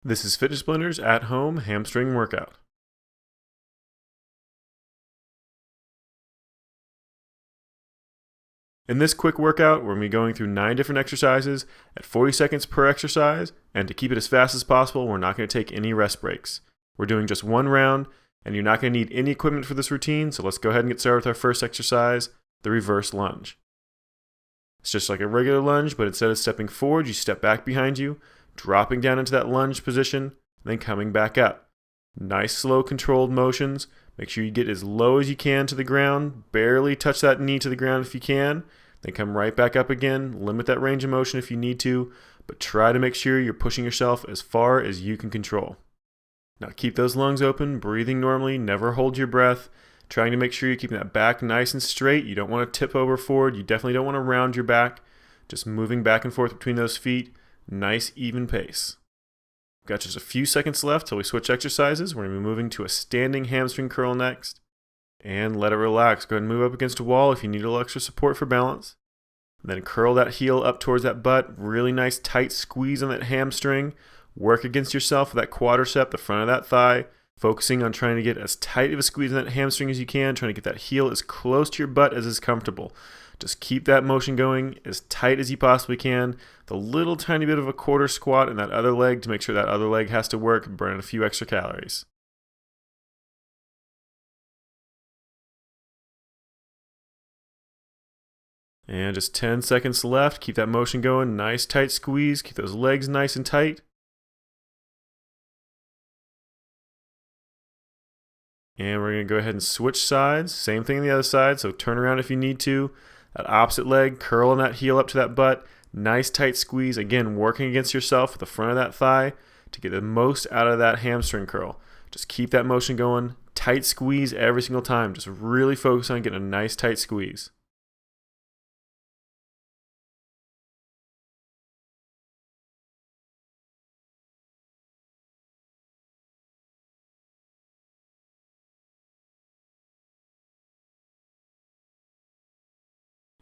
This is Fitness Blender's at-home hamstring workout. In this quick workout, we're going to be going through 9 different exercises at 40 seconds per exercise, and to keep it as fast as possible, we're not going to take any rest breaks. We're doing just one round, and you're not going to need any equipment for this routine, so let's go ahead and get started with our first exercise, the reverse lunge. It's just like a regular lunge, but instead of stepping forward, you step back behind you, dropping down into that lunge position, then coming back up. Nice, slow, controlled motions. Make sure you get as low as you can to the ground. Barely touch that knee to the ground if you can. Then come right back up again. Limit that range of motion if you need to, but try to make sure you're pushing yourself as far as you can control. Now keep those lungs open, breathing normally, never hold your breath. Trying to make sure you're keeping that back nice and straight. You don't want to tip over forward. You definitely don't want to round your back. Just moving back and forth between those feet. Nice, even pace. Got just a few seconds left till we switch exercises. We're going to be moving to a standing hamstring curl next. And let it relax. Go ahead and move up against a wall if you need a little extra support for balance. And then curl that heel up towards that butt. Really nice tight squeeze on that hamstring. Work against yourself with that quadricep, the front of that thigh. Focusing on trying to get as tight of a squeeze on that hamstring as you can. Trying to get that heel as close to your butt as is comfortable. Just keep that motion going as tight as you possibly can. The little tiny bit of a quarter squat in that other leg to make sure that other leg has to work and burn a few extra calories. And just 10 seconds left. Keep that motion going. Nice tight squeeze. Keep those legs nice and tight. And we're going to go ahead and switch sides. Same thing on the other side. So turn around if you need to. That opposite leg, curling that heel up to that butt. Nice tight squeeze. Again, working against yourself with the front of that thigh to get the most out of that hamstring curl. Just keep that motion going. Tight squeeze every single time. Just really focus on getting a nice tight squeeze.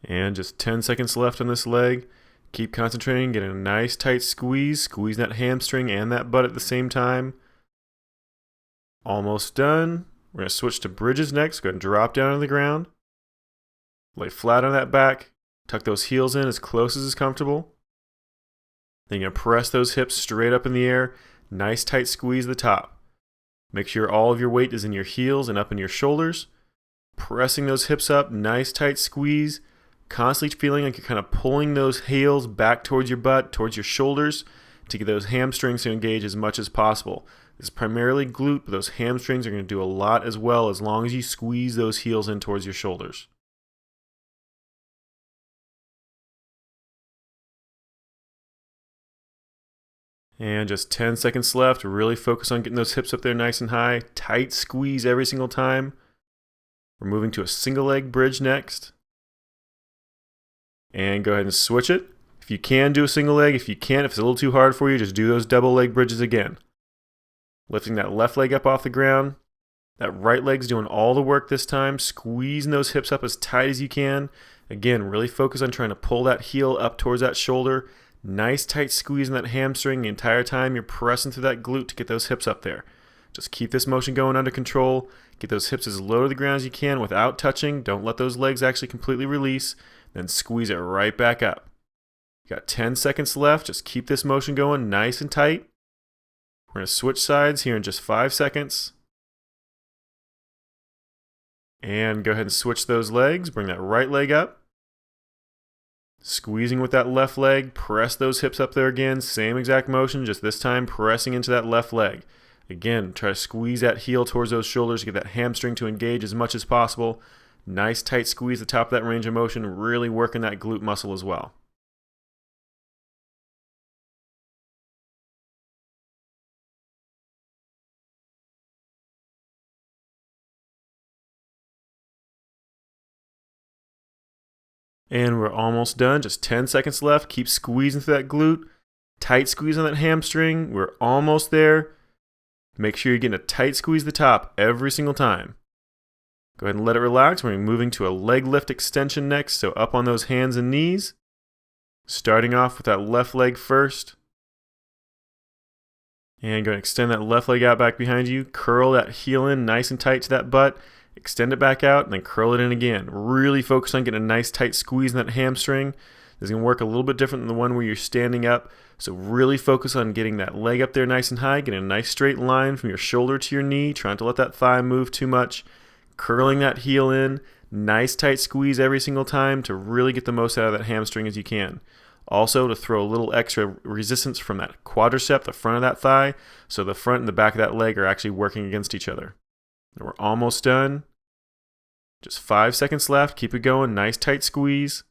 And just 10 seconds left on this leg. Keep concentrating, getting a nice tight squeeze. Squeeze that hamstring and that butt at the same time. Almost done. We're going to switch to bridges next. Go ahead and drop down on the ground. Lay flat on that back. Tuck those heels in as close as is comfortable. Then you're going to press those hips straight up in the air. Nice tight squeeze at the top. Make sure all of your weight is in your heels and up in your shoulders. Pressing those hips up. Nice tight squeeze. Constantly feeling like you're kind of pulling those heels back towards your butt, towards your shoulders, to get those hamstrings to engage as much as possible. This is primarily glute, but those hamstrings are going to do a lot as well as long as you squeeze those heels in towards your shoulders. And just 10 seconds left. Really focus on getting those hips up there nice and high. Tight squeeze every single time. We're moving to a single leg bridge next. And go ahead and switch it. If you can, do a single leg. If you can't, if it's a little too hard for you, just do those double leg bridges again. Lifting that left leg up off the ground. That right leg's doing all the work this time. Squeezing those hips up as tight as you can. Again, really focus on trying to pull that heel up towards that shoulder. Nice tight squeeze in that hamstring the entire time you're pressing through that glute to get those hips up there. Just keep this motion going under control. Get those hips as low to the ground as you can without touching. Don't let those legs actually completely release. Then squeeze it right back up. You got 10 seconds left. Just keep this motion going nice and tight. We're going to switch sides here in just 5 seconds. And go ahead and switch those legs. Bring that right leg up. Squeezing with that left leg. Press those hips up there again. Same exact motion, just this time pressing into that left leg. Again, try to squeeze that heel towards those shoulders to get that hamstring to engage as much as possible. Nice tight squeeze at the top of that range of motion, really working that glute muscle as well. And we're almost done, just 10 seconds left. Keep squeezing through that glute. Tight squeeze on that hamstring. We're almost there. Make sure you're getting a tight squeeze at the top every single time. Go ahead and let it relax. We're moving to a leg lift extension next, so up on those hands and knees. Starting off with that left leg first. And go and extend that left leg out back behind you. Curl that heel in nice and tight to that butt. Extend it back out and then curl it in again. Really focus on getting a nice tight squeeze in that hamstring. This is going to work a little bit different than the one where you're standing up. So really focus on getting that leg up there nice and high, getting a nice straight line from your shoulder to your knee, trying to let that thigh move too much. Curling that heel in, nice tight squeeze every single time to really get the most out of that hamstring as you can. Also, to throw a little extra resistance from that quadricep, the front of that thigh, so the front and the back of that leg are actually working against each other. And we're almost done. Just 5 seconds left. Keep it going. Nice tight squeeze.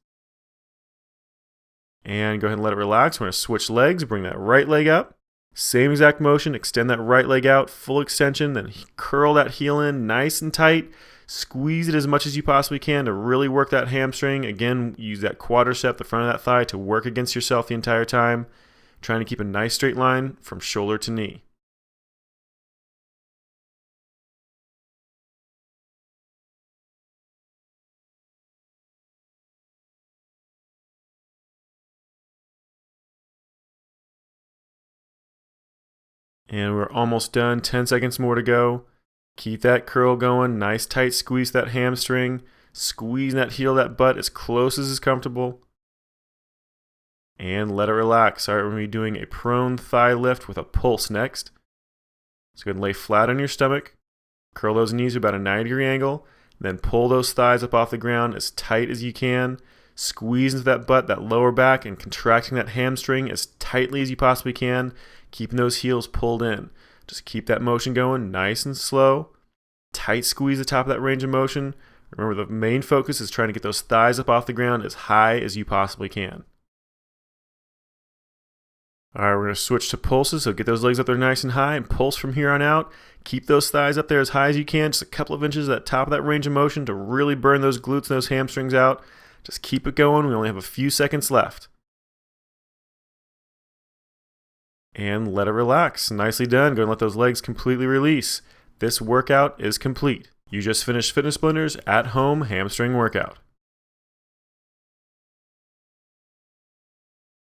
And go ahead and let it relax. We're going to switch legs. Bring that right leg up. Same exact motion. Extend that right leg out. Full extension. Then curl that heel in nice and tight. Squeeze it as much as you possibly can to really work that hamstring. Again, use that quadricep, the front of that thigh, to work against yourself the entire time. Trying to keep a nice straight line from shoulder to knee. And we're almost done. 10 seconds more to go. Keep that curl going. Nice tight squeeze that hamstring. Squeeze that heel, that butt as close as is comfortable. And let it relax. All right, we're going to be doing a prone thigh lift with a pulse next. So go ahead and lay flat on your stomach. Curl those knees to about a 90-degree angle. Then pull those thighs up off the ground as tight as you can. Squeeze into that butt, that lower back, and contracting that hamstring as tightly as you possibly can, keeping those heels pulled in. Just keep that motion going nice and slow. Tight squeeze the top of that range of motion. Remember, the main focus is trying to get those thighs up off the ground as high as you possibly can. All right, we're going to switch to pulses, so get those legs up there nice and high and pulse from here on out. Keep those thighs up there as high as you can, just a couple of inches at the top of that range of motion to really burn those glutes and those hamstrings out. Just keep it going. We only have a few seconds left. And let it relax. Nicely done. Go and let those legs completely release. This workout is complete. You just finished Fitness Blender's at-home hamstring workout.